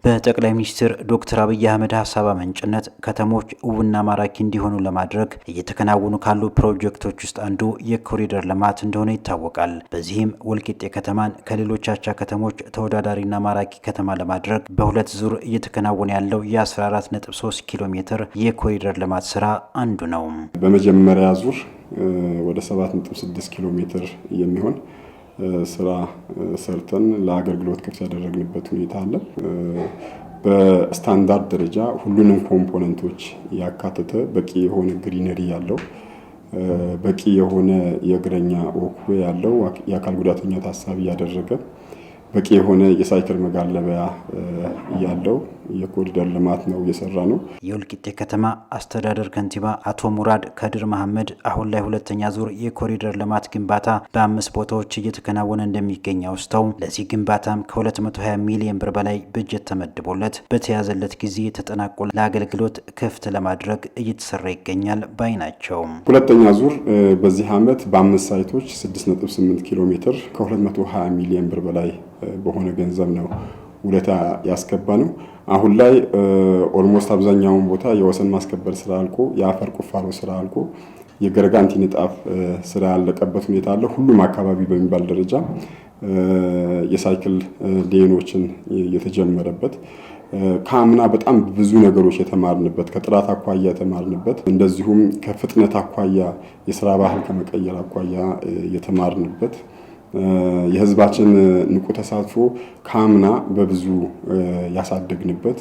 በጠቅላይ ሚኒስትር ዶክተር አብይ አህመድ ሀሳብ አመንጭነት ከተሞች ውብና ማራኪ እንዲሆኑ ለማድረግ እየተከናወኑ ካሉ ፕሮጀክቶች ውስጥ አንዱ የኮሪደር ልማት እንደሆነ ይታወቃል። በዚህም ወልቂጤ ከተማን ከሌሎች አቻ ከተሞች ተወዳዳሪና ማራኪ ከተማ ለማድረግ በሁለት ዙር እየተከናወነ ያለው የ14.3 ኪሎ ሜትር የኮሪደር ልማት ስራ አንዱ ነው። በመጀመሪያ ዙር ወደ 7.6 ኪሎ ሜትር የሚሆን ስራ ሰርተን ለአገልግሎት ክፍት ያደረግንበት ሁኔታ አለ። በስታንዳርድ ደረጃ ሁሉንም ኮምፖነንቶች ያካተተ በቂ የሆነ ግሪነሪ ያለው በቂ የሆነ የእግረኛ ወክዌ ያለው የአካል ጉዳተኛ ታሳቢ ያደረገ በቂ የሆነ የሳይክል መጋለቢያ ያለው የኮሪደር ልማት ነው እየሰራ ነው። የወልቂጤ ከተማ አስተዳደር ከንቲባ አቶ ሙራድ ከድር መሐመድ አሁን ላይ ሁለተኛ ዙር የኮሪደር ልማት ግንባታ በ5 ቦታዎች እየተከናወነ እንደሚገኝ አውስተው ለዚህ ግንባታም ከ220 ሚሊዮን ብር በላይ በጀት ተመድቦለት በተያዘለት ጊዜ ተጠናቆ ለአገልግሎት ክፍት ለማድረግ እየተሰራ ይገኛል ባይ ናቸው። ሁለተኛ ዙር በዚህ ዓመት በ5 ሳይቶች 6.8 ኪሎ ሜትር ከ220 ሚሊዮን ብር በላይ በሆነ ገንዘብ ነው ውለታ ያስገባ ነው። አሁን ላይ ኦልሞስት አብዛኛውን ቦታ የወሰን ማስከበር ስራ አልቆ የአፈር ቁፋሮ ስራ አልቆ የገረጋንቲ ንጣፍ ስራ ያለቀበት ሁኔታ አለ። ሁሉም አካባቢ በሚባል ደረጃ የሳይክል ሌኖችን የተጀመረበት ከአምና በጣም ብዙ ነገሮች የተማርንበት ከጥራት አኳያ የተማርንበት እንደዚሁም ከፍጥነት አኳያ የስራ ባህል ከመቀየር አኳያ የተማርንበት የህዝባችን ንቁ ተሳትፎ ካምና በብዙ ያሳደግንበት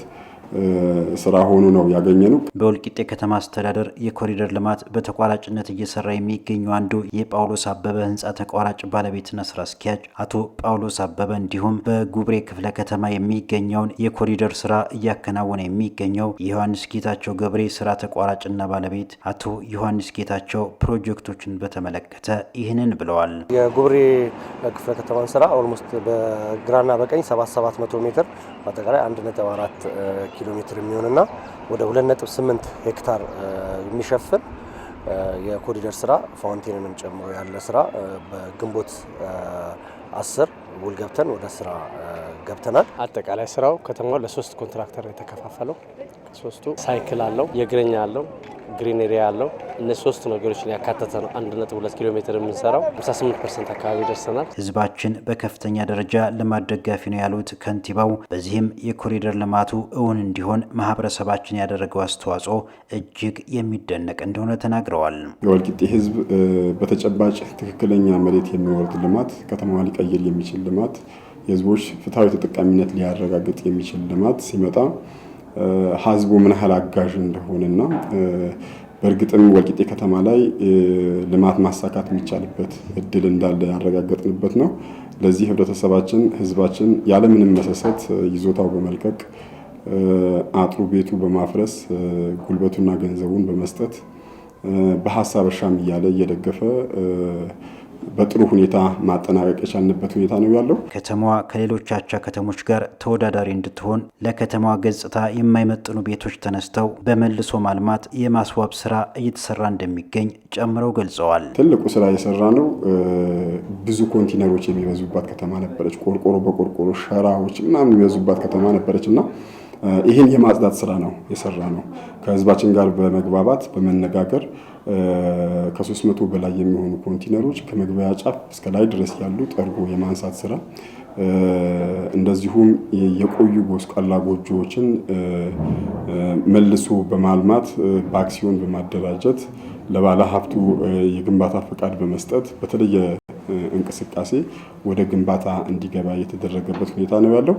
ስራ ሆኖ ነው ያገኘነው። በወልቂጤ ከተማ አስተዳደር የኮሪደር ልማት በተቋራጭነት እየሰራ የሚገኘው አንዱ የጳውሎስ አበበ ህንፃ ተቋራጭ ባለቤትና ስራ አስኪያጅ አቶ ጳውሎስ አበበ እንዲሁም በጉብሬ ክፍለ ከተማ የሚገኘውን የኮሪደር ስራ እያከናወነ የሚገኘው የዮሐንስ ጌታቸው ገብሬ ስራ ተቋራጭና ባለቤት አቶ ዮሐንስ ጌታቸው ፕሮጀክቶችን በተመለከተ ይህንን ብለዋል። የጉብሬ ክፍለ ከተማን ስራ ኦልሞስት በግራና በቀኝ 700 ሜትር በአጠቃላይ 1.4 ኪሎ ሜትር የሚሆንና ወደ 2.8 ሄክታር የሚሸፍን የኮሪደር ስራ ፋውንቴንንም ጨምሮ ያለ ስራ በግንቦት 10 ውል ገብተን ወደ ስራ ገብተናል። አጠቃላይ ስራው ከተማው ለሶስት ኮንትራክተር የተከፋፈለው ሶስቱ ሳይክል አለው፣ የእግረኛ አለው፣ ግሪነሪ አለው። እነዚህ ሶስት ነገሮችን ያካተተ ነው 1.2 ኪሎ ሜትር የምንሰራው 58% አካባቢ ደርሰናል። ህዝባችን በከፍተኛ ደረጃ ልማት ደጋፊ ነው ያሉት ከንቲባው በዚህም የኮሪደር ልማቱ እውን እንዲሆን ማህበረሰባችን ያደረገው አስተዋጽኦ እጅግ የሚደነቅ እንደሆነ ተናግረዋል። የወልቂጤ ህዝብ በተጨባጭ ትክክለኛ መሬት የሚወርድ ልማት ከተማዋ ሊቀይር የሚችል ልማት የህዝቦች ፍትሃዊ ተጠቃሚነት ሊያረጋግጥ የሚችል ልማት ሲመጣ ህዝቡ ምን ያህል አጋዥ እንደሆነና በእርግጥም ወልቂጤ ከተማ ላይ ልማት ማሳካት የሚቻልበት እድል እንዳለ ያረጋገጥንበት ነው። ለዚህ ህብረተሰባችን ህዝባችን ያለምንም መሰሰት ይዞታው በመልቀቅ አጥሩ ቤቱ በማፍረስ ጉልበቱና ገንዘቡን በመስጠት በሐሳብ እርሻም እያለ እየደገፈ በጥሩ ሁኔታ ማጠናቀቅ የቻልንበት ሁኔታ ነው ያለው። ከተማዋ ከሌሎች አቻ ከተሞች ጋር ተወዳዳሪ እንድትሆን ለከተማዋ ገጽታ የማይመጥኑ ቤቶች ተነስተው በመልሶ ማልማት የማስዋብ ስራ እየተሰራ እንደሚገኝ ጨምረው ገልጸዋል። ትልቁ ስራ የሰራ ነው ብዙ ኮንቲነሮች የሚበዙባት ከተማ ነበረች። ቆርቆሮ በቆርቆሮ ሸራዎች ምናምን የሚበዙባት ከተማ ነበረች እና ይህን የማጽዳት ስራ ነው የሰራ ነው። ከህዝባችን ጋር በመግባባት በመነጋገር ከ300 በላይ የሚሆኑ ኮንቲነሮች ከመግቢያ ጫፍ እስከ ላይ ድረስ ያሉ ጠርጎ የማንሳት ስራ እንደዚሁም የቆዩ ጎስቋላ ጎጆዎችን መልሶ በማልማት በአክሲዮን በማደራጀት ለባለ ሀብቱ የግንባታ ፈቃድ በመስጠት በተለየ እንቅስቃሴ ወደ ግንባታ እንዲገባ የተደረገበት ሁኔታ ነው ያለው።